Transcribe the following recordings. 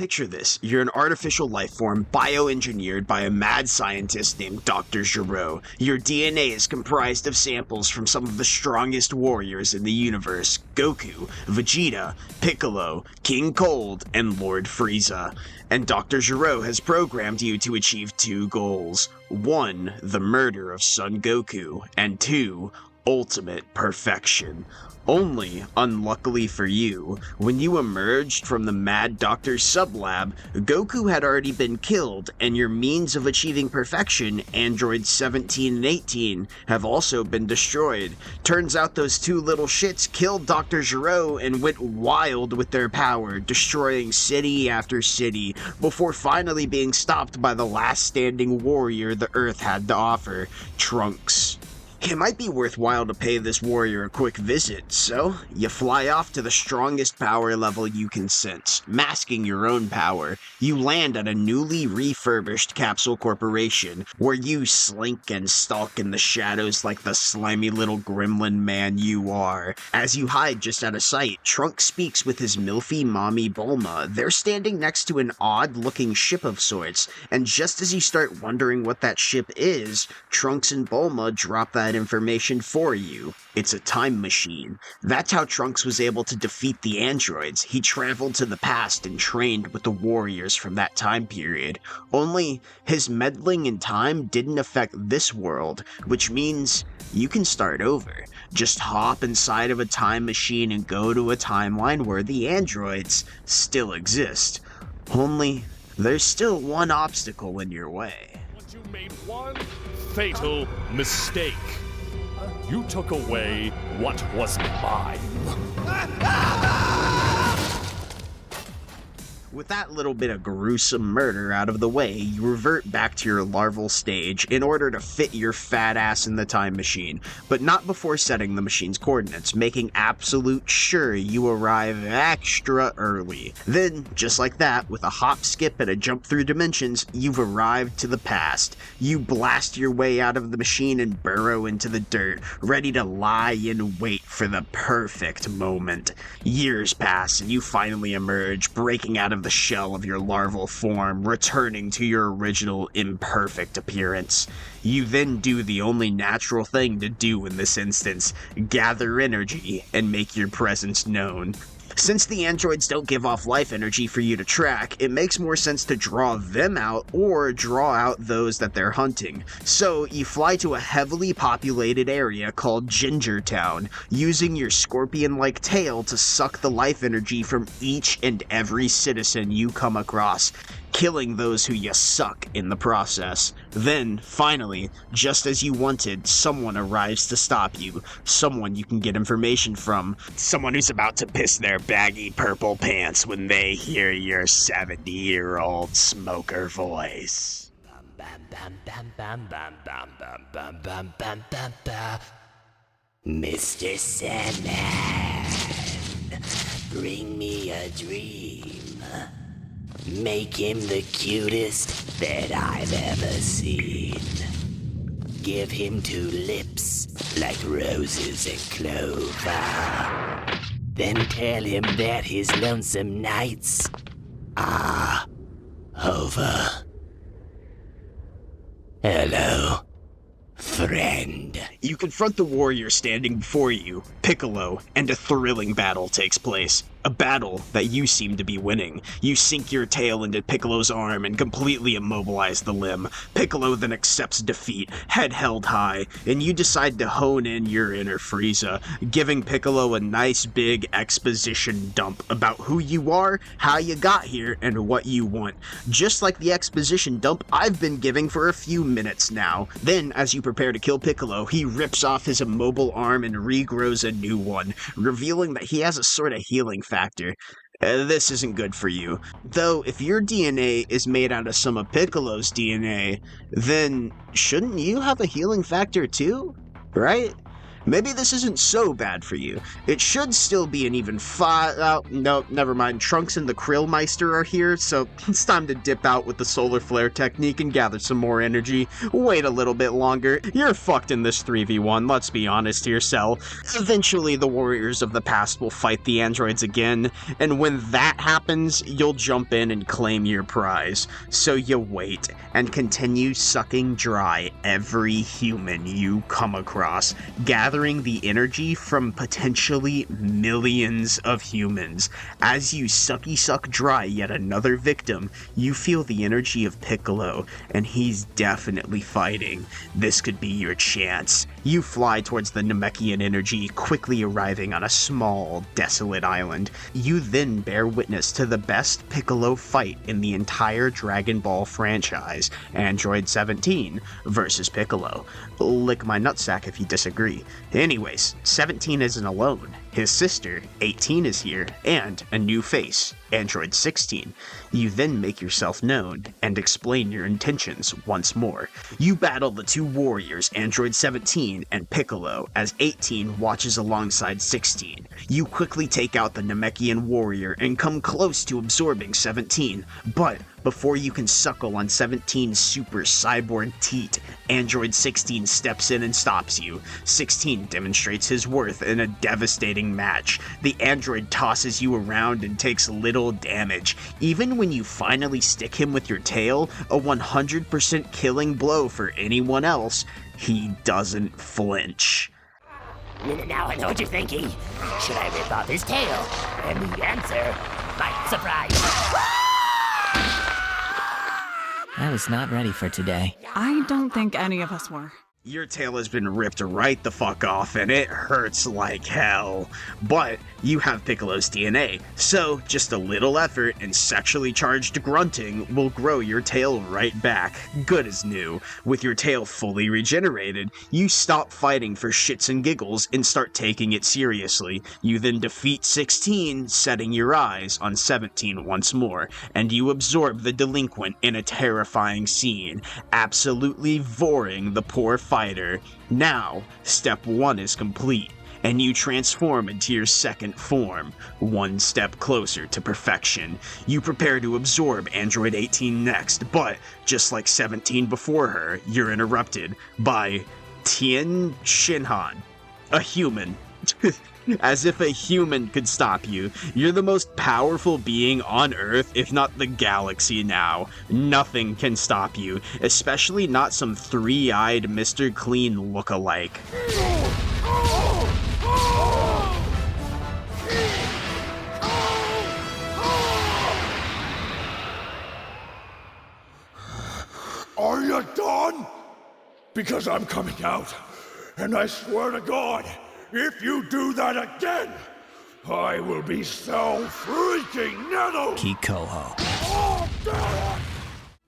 Picture this, you're an artificial life form bioengineered by a mad scientist named Dr. Gero. Your DNA is comprised of samples from some of the strongest warriors in the universe: Goku, Vegeta, Piccolo, King Cold, and Lord Frieza. And Dr. Gero has programmed you to achieve two goals. 1. The murder of Son Goku, and 2. Ultimate perfection. Only, unluckily for you, when you emerged from the Mad Doctor's sublab, Goku had already been killed, and your means of achieving perfection, androids 17 and 18, have also been destroyed. Turns out those two little shits killed Dr. Gero and went wild with their power, destroying city after city, before finally being stopped by the last standing warrior the Earth had to offer, Trunks. It might be worthwhile to pay this warrior a quick visit, so you fly off to the strongest power level you can sense, masking your own power. You land at a newly refurbished capsule corporation, where you slink and stalk in the shadows like the slimy little gremlin man you are. As you hide just out of sight, Trunks speaks with his milfy mommy Bulma. They're standing next to an odd-looking ship of sorts, and just as you start wondering what that ship is, Trunks and Bulma drop that information for you. It's a time machine. That's how Trunks was able to defeat the androids. He traveled to the past and trained with the warriors from that time period. Only, his meddling in time didn't affect this world, which means you can start over. Just hop inside of a time machine and go to a timeline where the androids still exist. Only, there's still one obstacle in your way. You made one fatal mistake. You took away what was mine. With that little bit of gruesome murder out of the way, you revert back to your larval stage in order to fit your fat ass in the time machine, but not before setting the machine's coordinates, making absolute sure you arrive extra early. Then, just like that, with a hop, skip, and a jump through dimensions, you've arrived to the past. You blast your way out of the machine and burrow into the dirt, ready to lie in wait for the perfect moment. Years pass and you finally emerge, breaking out of the shell of your larval form, returning to your original imperfect appearance. You then do the only natural thing to do in this instance: gather energy and make your presence known. Since the androids don't give off life energy for you to track, it makes more sense to draw them out or draw out those that they're hunting. So you fly to a heavily populated area called Ginger Town, using your scorpion-like tail to suck the life energy from each and every citizen you come across, killing those who you suck in the process. Then, finally, just as you wanted, someone arrives to stop you. Someone you can get information from. Someone who's about to piss their baggy purple pants when they hear your 70-year-old smoker voice. Mr. Sandman, bring me a dream. Make him the cutest that I've ever seen. Give him two lips like roses and clover. Then tell him that his lonesome nights are over. Hello, friend. You confront the warrior standing before you, Piccolo, and a thrilling battle takes place. A battle that you seem to be winning. You sink your tail into Piccolo's arm and completely immobilize the limb. Piccolo then accepts defeat, head held high, and you decide to hone in your inner Frieza, giving Piccolo a nice big exposition dump about who you are, how you got here, and what you want. Just like the exposition dump I've been giving for a few minutes now. Then, as you prepare to kill Piccolo, he rips off his immobile arm and regrows a new one, revealing that he has a sort of healing factor. This isn't good for you. Though, if your DNA is made out of some of Piccolo's DNA, then shouldn't you have a healing factor too? Right? maybe this isn't so bad for you. It should still be an even no, never mind. Trunks and the Krillmeister are here, so it's time to dip out with the solar flare technique and gather some more energy. Wait a little bit longer. You're fucked in this 3v1, let's be honest here, Cell. Eventually, the warriors of the past will fight the androids again, and when that happens, you'll jump in and claim your prize. So you wait, and continue sucking dry every human you come across, gathering the energy from potentially millions of humans. As you sucky suck dry yet another victim, you feel the energy of Piccolo, and he's definitely fighting. This could be your chance. You fly towards the Namekian energy, quickly arriving on a small, desolate island. You then bear witness to the best Piccolo fight in the entire Dragon Ball franchise, Android 17 versus Piccolo. Lick my nutsack if you disagree. Anyways, 17 isn't alone. His sister, 18, is here, and a new face, Android 16. You then make yourself known, and explain your intentions once more. You battle the two warriors, Android 17 and Piccolo, as 18 watches alongside 16. You quickly take out the Namekian warrior and come close to absorbing 17, but before you can suckle on 17's super cyborg teat, Android 16 steps in and stops you. 16 demonstrates his worth in a devastating match. The android tosses you around and takes little damage. Even when you finally stick him with your tail, a 100% killing blow for anyone else, he doesn't flinch. Now I know what you're thinking. Should I rip off his tail? And the answer, my surprise. I was not ready for today. I don't think any of us were. Your tail has been ripped right the fuck off, and it hurts like hell. But you have Piccolo's DNA, so just a little effort and sexually charged grunting will grow your tail right back, good as new. With your tail fully regenerated, you stop fighting for shits and giggles and start taking it seriously. You then defeat 16, setting your eyes on 17 once more, and you absorb the delinquent in a terrifying scene, absolutely voring the poor fighter. Now, step 1 is complete, and you transform into your second form, one step closer to perfection. You prepare to absorb Android 18 next, but just like 17 before her, you're interrupted by Tien Shinhan, a human. As if a human could stop you. You're the most powerful being on Earth, if not the galaxy now. Nothing can stop you, especially not some three-eyed Mr. Clean look-alike. Are you done? Because I'm coming out, and I swear to God, if you do that again, I will be so freaking nettled! Kikoho. Oh, damn it!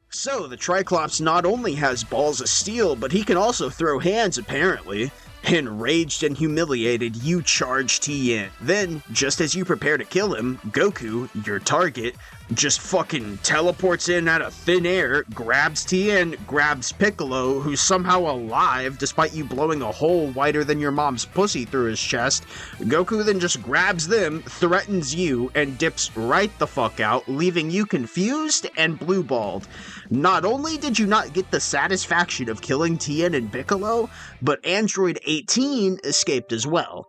So, the Triclops not only has balls of steel, but he can also throw hands, apparently. Enraged and humiliated, you charge Tien. Then, just as you prepare to kill him, Goku, your target, just fucking teleports in out of thin air, grabs Tien, grabs Piccolo, who's somehow alive despite you blowing a hole wider than your mom's pussy through his chest. Goku then just grabs them, threatens you, and dips right the fuck out, leaving you confused and blue-balled. Not only did you not get the satisfaction of killing Tien and Piccolo, but Android 18 escaped as well.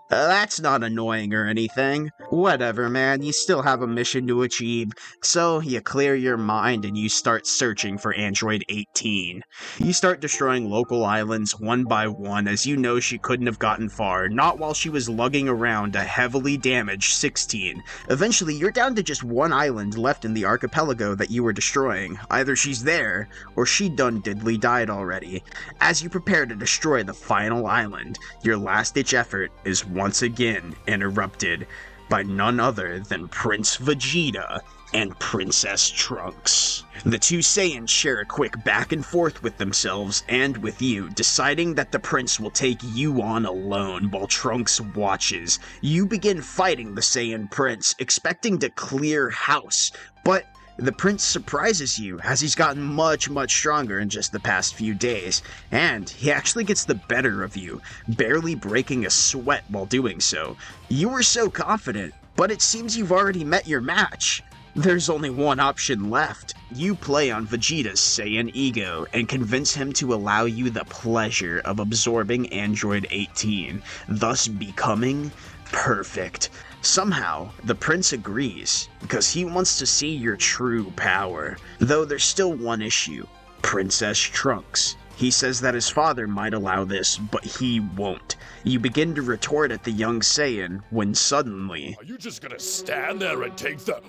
That's not annoying or anything. Whatever, man, you still have a mission to achieve, so you clear your mind and you start searching for Android 18. You start destroying local islands one by one, as you know she couldn't have gotten far, not while she was lugging around a heavily damaged 16. Eventually, you're down to just one island left in the archipelago that you were destroying. Either she's there, or she done diddly died already. As you prepare to destroy the final island, your last-ditch effort is once again interrupted by none other than Prince Vegeta and Princess Trunks. The two Saiyans share a quick back and forth with themselves and with you, deciding that the prince will take you on alone while Trunks watches. You begin fighting the Saiyan prince, expecting to clear house, but the prince surprises you as he's gotten much stronger in just the past few days, and he actually gets the better of you, barely breaking a sweat while doing so. You were so confident, but it seems you've already met your match. There's only one option left. You play on Vegeta's Saiyan ego and convince him to allow you the pleasure of absorbing Android 18, thus becoming perfect. Somehow, the prince agrees, because he wants to see your true power. Though there's still one issue: Princess Trunks. He says that his father might allow this, but he won't. You begin to retort at the young Saiyan when suddenly... Are you just gonna stand there and take the...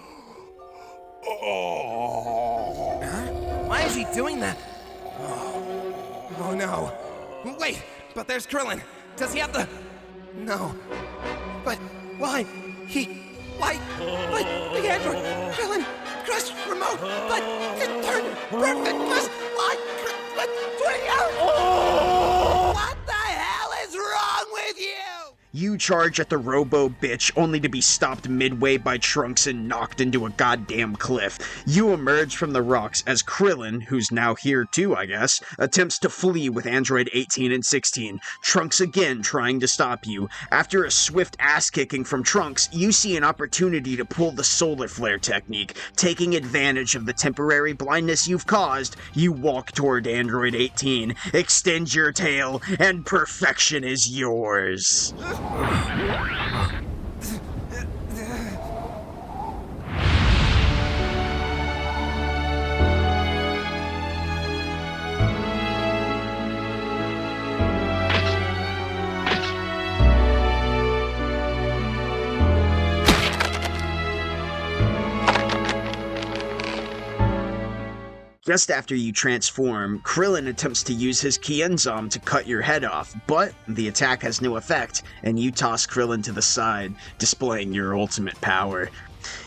Why is he doing that? Oh no. Wait, but there's Krillin. Does he have the... No. But why? The android, Krillin, crush remote, but it turned perfect, crush, but what the hell is wrong with you? You charge at the robo-bitch only to be stopped midway by Trunks and knocked into a goddamn cliff. You emerge from the rocks as Krillin, who's now here too, I guess, attempts to flee with Android 18 and 16, Trunks again trying to stop you. After a swift ass-kicking from Trunks, you see an opportunity to pull the solar flare technique. Taking advantage of the temporary blindness you've caused, you walk toward Android 18, extend your tail, and perfection is yours. Just after you transform, Krillin attempts to use his Kienzom to cut your head off, but the attack has no effect, and you toss Krillin to the side, displaying your ultimate power.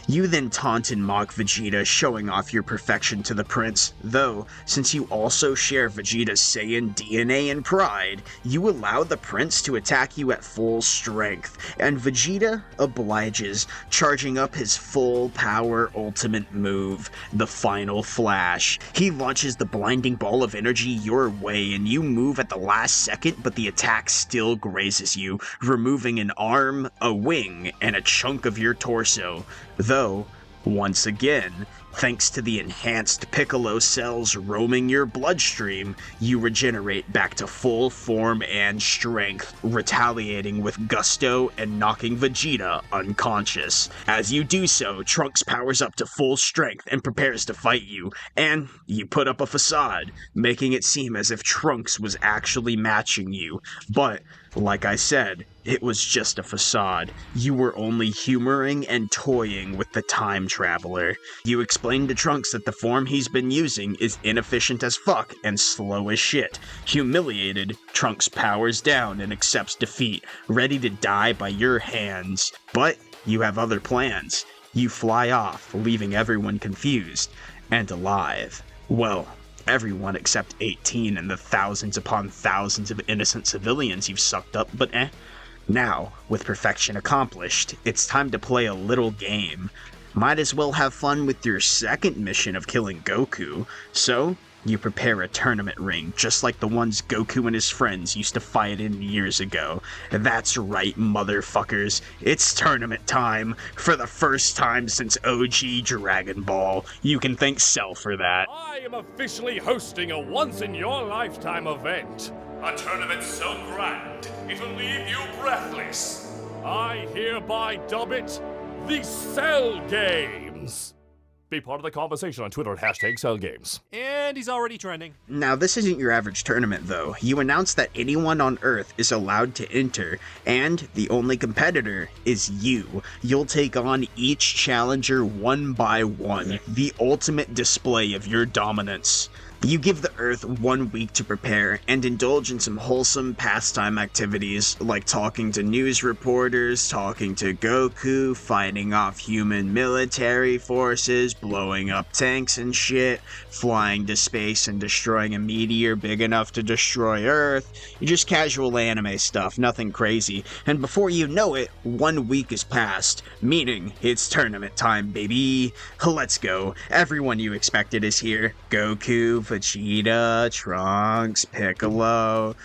You then taunt and mock Vegeta, showing off your perfection to the prince, though, since you also share Vegeta's Saiyan DNA and pride, you allow the prince to attack you at full strength, and Vegeta obliges, charging up his full power ultimate move, the Final Flash. He launches the blinding ball of energy your way, and you move at the last second, but the attack still grazes you, removing an arm, a wing, and a chunk of your torso. Though, once again, thanks to the enhanced Piccolo cells roaming your bloodstream, you regenerate back to full form and strength, retaliating with gusto and knocking Vegeta unconscious. As you do so, Trunks powers up to full strength and prepares to fight you, and you put up a facade, making it seem as if Trunks was actually matching you. But, like I said, it was just a facade. You were only humoring and toying with the time traveler. You explained to Trunks that the form he's been using is inefficient as fuck and slow as shit. Humiliated, Trunks powers down and accepts defeat, ready to die by your hands. But you have other plans. You fly off, leaving everyone confused and alive. Well, everyone except 18 and the thousands upon thousands of innocent civilians you've sucked up, but Now, with perfection accomplished, it's time to play a little game. Might as well have fun with your second mission of killing Goku, so you prepare a tournament ring, just like the ones Goku and his friends used to fight in years ago. That's right, motherfuckers. It's tournament time. For the first time since OG Dragon Ball. You can thank Cell for that. I am officially hosting a once-in-your-lifetime event. A tournament so grand, it'll leave you breathless. I hereby dub it the Cell Games. Be part of the conversation on Twitter at #CellGames. And he's already trending. Now, this isn't your average tournament, though. You announce that anyone on Earth is allowed to enter, and the only competitor is you. You'll take on each challenger one by one, the ultimate display of your dominance. You give the Earth 1 week to prepare and indulge in some wholesome pastime activities like talking to news reporters, talking to Goku, fighting off human military forces, blowing up tanks and shit, flying to space and destroying a meteor big enough to destroy Earth. Just casual anime stuff, nothing crazy. And before you know it, 1 week has passed, meaning it's tournament time, baby. Let's go. Everyone you expected is here. Goku, Vegeta, Trunks, Piccolo,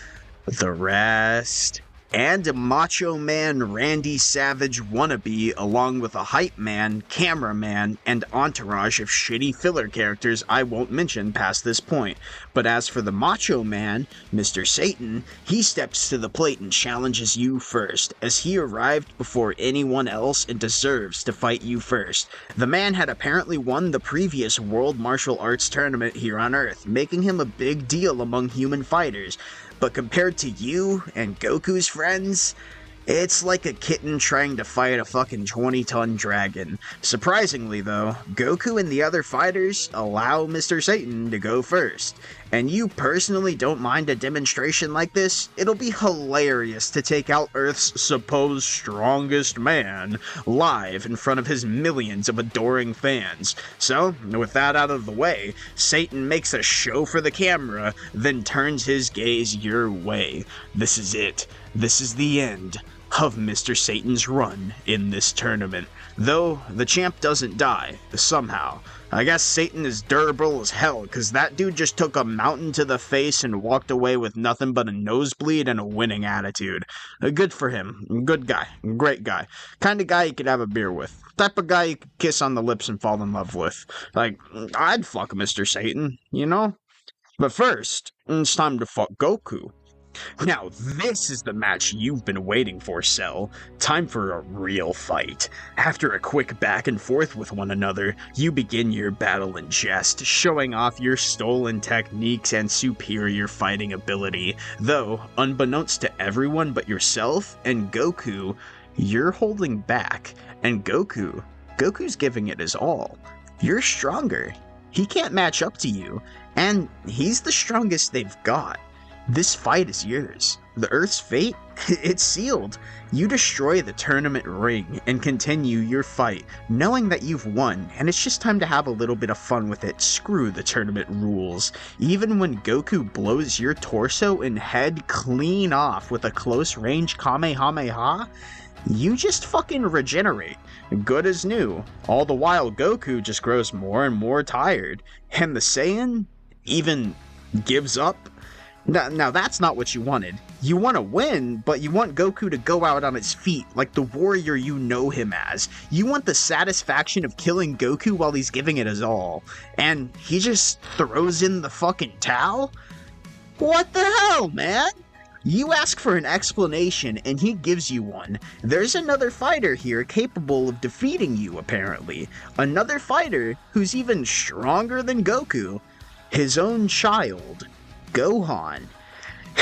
the rest, and a Macho Man Randy Savage wannabe, along with a hype man, cameraman, and entourage of shitty filler characters I won't mention past this point. But as for the Macho Man, Mr. Satan, he steps to the plate and challenges you first, as he arrived before anyone else and deserves to fight you first. The man had apparently won the previous World Martial Arts Tournament here on Earth, making him a big deal among human fighters. But compared to you and Goku's friends, it's like a kitten trying to fight a fucking 20-ton dragon. Surprisingly though, Goku and the other fighters allow Mr. Satan to go first. And you personally don't mind a demonstration like this? It'll be hilarious to take out Earth's supposed strongest man live in front of his millions of adoring fans. So, with that out of the way, Satan makes a show for the camera, then turns his gaze your way. This is it. This is the end of Mr. Satan's run in this tournament. Though, the champ doesn't die, somehow. I guess Satan is durable as hell, cause that dude just took a mountain to the face and walked away with nothing but a nosebleed and a winning attitude. Good for him. Good guy. Great guy. Kind of guy you could have a beer with. Type of guy you could kiss on the lips and fall in love with. Like, I'd fuck Mr. Satan, you know? But first, it's time to fuck Goku. Now this is the match you've been waiting for, Cell. Time for a real fight. After a quick back and forth with one another, you begin your battle in jest, showing off your stolen techniques and superior fighting ability. Though, unbeknownst to everyone but yourself and Goku, you're holding back, and Goku's giving it his all. You're stronger. He can't match up to you, and he's the strongest they've got. This fight is yours. The Earth's fate? It's sealed. You destroy the tournament ring and continue your fight, knowing that you've won, and it's just time to have a little bit of fun with it. Screw the tournament rules. Even when Goku blows your torso and head clean off with a close-range Kamehameha, you just fucking regenerate. Good as new. All the while, Goku just grows more and more tired. And the Saiyan even gives up. Now that's not what you wanted. You want to win, but you want Goku to go out on his feet like the warrior you know him as. You want the satisfaction of killing Goku while he's giving it his all. And he just throws in the fucking towel? What the hell, man? You ask for an explanation and he gives you one. There's another fighter here capable of defeating you, apparently. Another fighter who's even stronger than Goku. His own child. Gohan.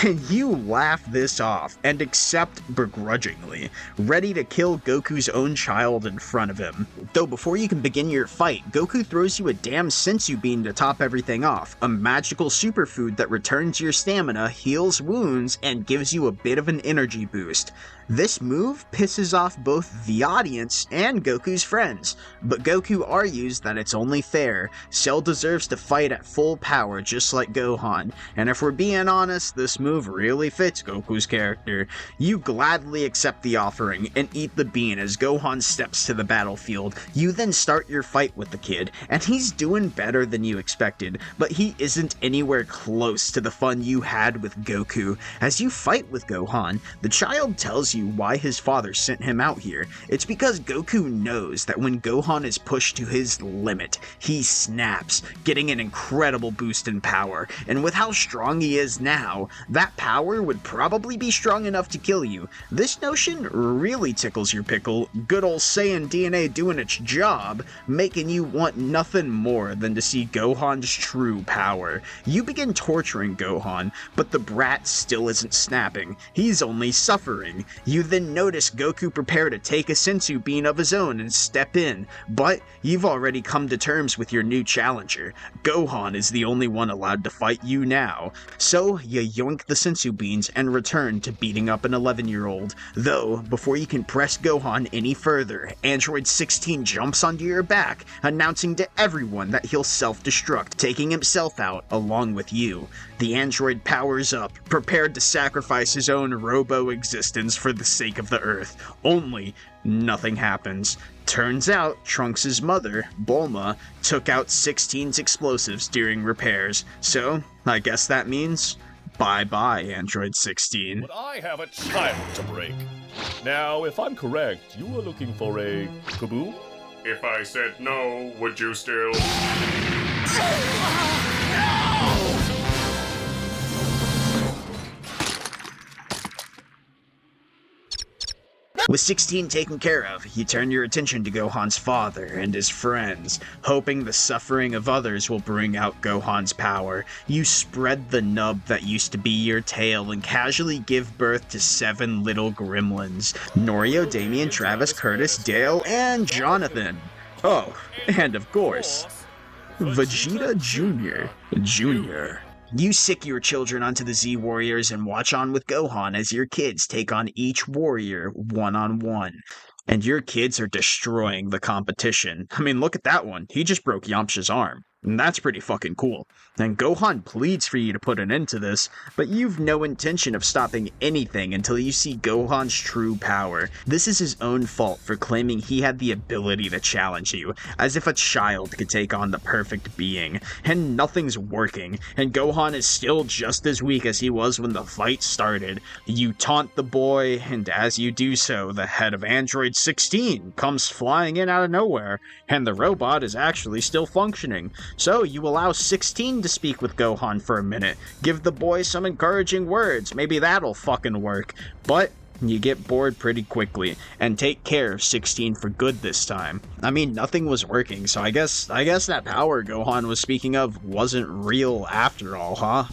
And you laugh this off and accept begrudgingly, ready to kill Goku's own child in front of him. Though before you can begin your fight, Goku throws you a damn sensu bean to top everything off, a magical superfood that returns your stamina, heals wounds, and gives you a bit of an energy boost. This move pisses off both the audience and Goku's friends, but Goku argues that it's only fair. Cell deserves to fight at full power just like Gohan, and if we're being honest, this move really fits Goku's character. You gladly accept the offering and eat the bean as Gohan steps to the battlefield. You then start your fight with the kid, and he's doing better than you expected, but he isn't anywhere close to the fun you had with Goku. As you fight with Gohan, the child tells you why his father sent him out here. It's because Goku knows that when Gohan is pushed to his limit, he snaps, getting an incredible boost in power, and with how strong he is now, that power would probably be strong enough to kill you. This notion really tickles your pickle, good ol' Saiyan DNA doing its job, making you want nothing more than to see Gohan's true power. You begin torturing Gohan, but the brat still isn't snapping, he's only suffering. You then notice Goku prepare to take a sensu bean of his own and step in, but you've already come to terms with your new challenger. Gohan is the only one allowed to fight you now. So you yoink the sensu beans and return to beating up an 11-year-old. Though, before you can press Gohan any further, Android 16 jumps onto your back, announcing to everyone that he'll self-destruct, taking himself out along with you. The android powers up, prepared to sacrifice his own robo-existence for the sake of the Earth. Only, nothing happens. Turns out, Trunks' mother, Bulma, took out 16's explosives during repairs, so I guess that means bye-bye, Android 16. But I have a child to break. Now, if I'm correct, you were looking for a kaboom? If I said no, would you still? With 16 taken care of, you turn your attention to Gohan's father and his friends, hoping the suffering of others will bring out Gohan's power. You spread the nub that used to be your tail and casually give birth to 7 little gremlins: Norio, Damien, Travis, Curtis, Dale, and Jonathan. Oh, and of course, Vegeta Jr. You sick your children onto the Z Warriors and watch on with Gohan as your kids take on each warrior one-on-one. And your kids are destroying the competition. I mean, look at that one. He just broke Yamcha's arm. And that's pretty fucking cool. And Gohan pleads for you to put an end to this, but you've no intention of stopping anything until you see Gohan's true power. This is his own fault for claiming he had the ability to challenge you, as if a child could take on the perfect being. And nothing's working, and Gohan is still just as weak as he was when the fight started. You taunt the boy, and as you do so, the head of Android 16 comes flying in out of nowhere, and the robot is actually still functioning. So you allow 16 to speak with Gohan for a minute, give the boy some encouraging words, maybe that'll fucking work. But you get bored pretty quickly, and take care of 16 for good this time. I mean, nothing was working, so I guess that power Gohan was speaking of wasn't real after all, huh?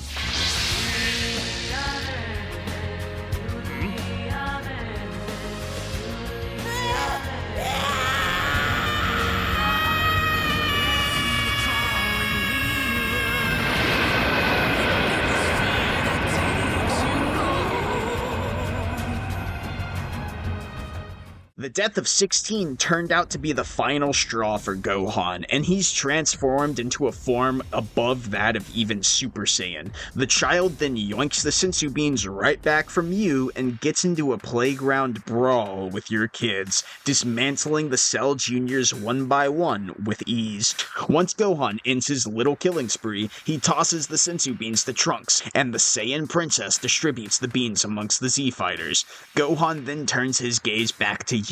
The death of 16 turned out to be the final straw for Gohan, and he's transformed into a form above that of even Super Saiyan. The child then yoinks the sensu beans right back from you and gets into a playground brawl with your kids, dismantling the Cell Juniors one by one with ease. Once Gohan ends his little killing spree, he tosses the sensu beans to Trunks, and the Saiyan princess distributes the beans amongst the Z fighters. Gohan then turns his gaze back to you,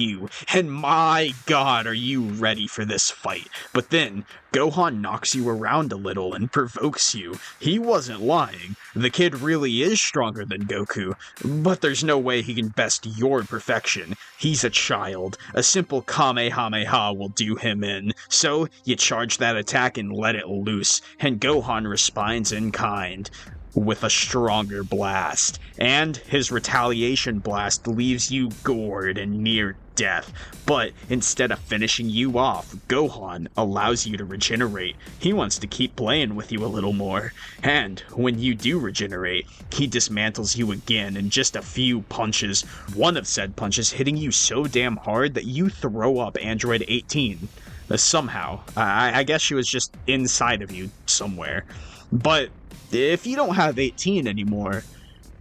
and my god, are you ready for this fight? But then, Gohan knocks you around a little and provokes you. He wasn't lying. The kid really is stronger than Goku, but there's no way he can best your perfection. He's a child. A simple Kamehameha will do him in. So, you charge that attack and let it loose, and Gohan responds in kind, with a stronger blast. And his retaliation blast leaves you gored and near death. But instead of finishing you off, Gohan allows you to regenerate. He wants to keep playing with you a little more. And when you do regenerate, he dismantles you again in just a few punches. One of said punches hitting you so damn hard that you throw up Android 18. Somehow. I guess she was just inside of you somewhere. But if you don't have 18 anymore,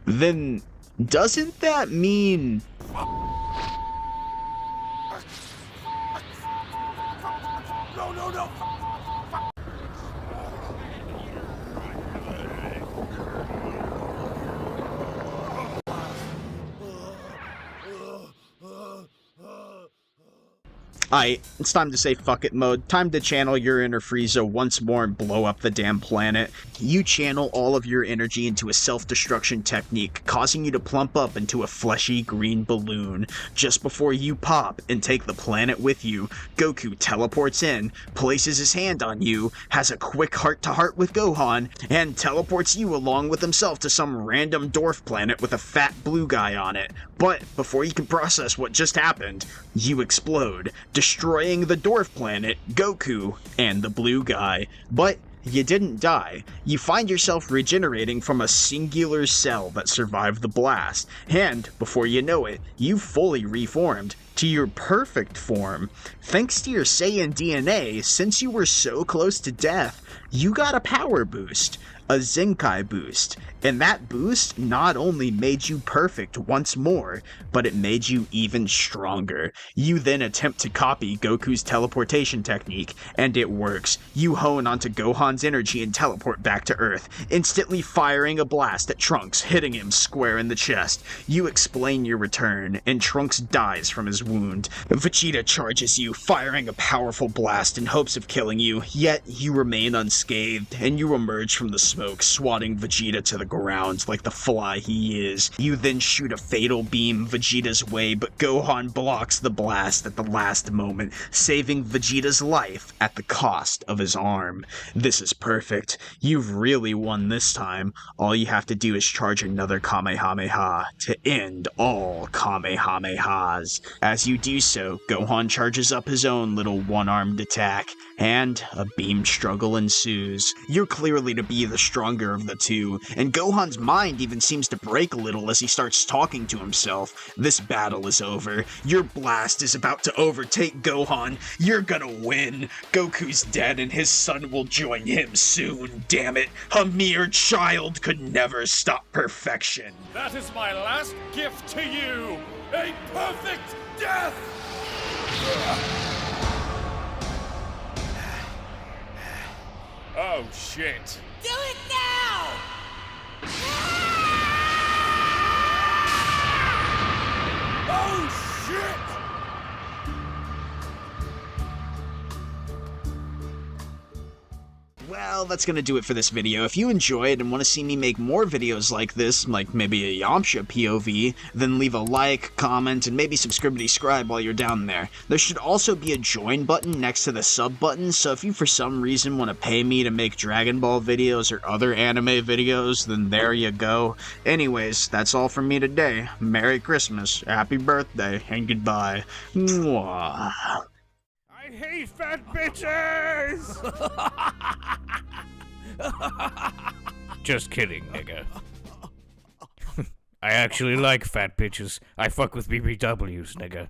then doesn't that mean... No! Aight, it's time to say fuck it mode. Time to channel your inner Frieza once more and blow up the damn planet. You channel all of your energy into a self-destruction technique, causing you to plump up into a fleshy green balloon. Just before you pop and take the planet with you, Goku teleports in, places his hand on you, has a quick heart-to-heart with Gohan, and teleports you along with himself to some random dwarf planet with a fat blue guy on it. But before you can process what just happened, you explode, destroying the dwarf planet, Goku, and the blue guy. But you didn't die. You find yourself regenerating from a singular cell that survived the blast, and before you know it, you've fully reformed to your perfect form. Thanks to your Saiyan DNA, since you were so close to death, you got a power boost, a Zenkai boost, and that boost not only made you perfect once more, but it made you even stronger. You then attempt to copy Goku's teleportation technique, and it works. You hone onto Gohan's energy and teleport back to Earth, instantly firing a blast at Trunks, hitting him square in the chest. You explain your return, and Trunks dies from his wound. Vegeta charges you, firing a powerful blast in hopes of killing you, yet you remain unscathed, and you emerge from the smoke, swatting Vegeta to the ground like the fly he is. You then shoot a fatal beam Vegeta's way, but Gohan blocks the blast at the last moment, saving Vegeta's life at the cost of his arm. This is perfect. You've really won this time. All you have to do is charge another Kamehameha to end all Kamehamehas. As you do so, Gohan charges up his own little one-armed attack, and a beam struggle ensues. You're clearly to be the stronger of the two, and Gohan's mind even seems to break a little as he starts talking to himself. This battle is over. Your blast is about to overtake Gohan. You're gonna win. Goku's dead and his son will join him soon, damn it. A mere child could never stop perfection. That is my last gift to you! A perfect death! Oh shit. Do it now! Oh shit! Well, that's gonna do it for this video. If you enjoyed and want to see me make more videos like this, like maybe a Yamcha POV, then leave a like, comment, and maybe subscribe while you're down there. There should also be a join button next to the sub button, so if you for some reason want to pay me to make Dragon Ball videos or other anime videos, then there you go. Anyways, that's all from me today. Merry Christmas, happy birthday, and goodbye. Mwah. I hate fat bitches! Just kidding, nigga. I actually like fat bitches. I fuck with BBWs, nigga.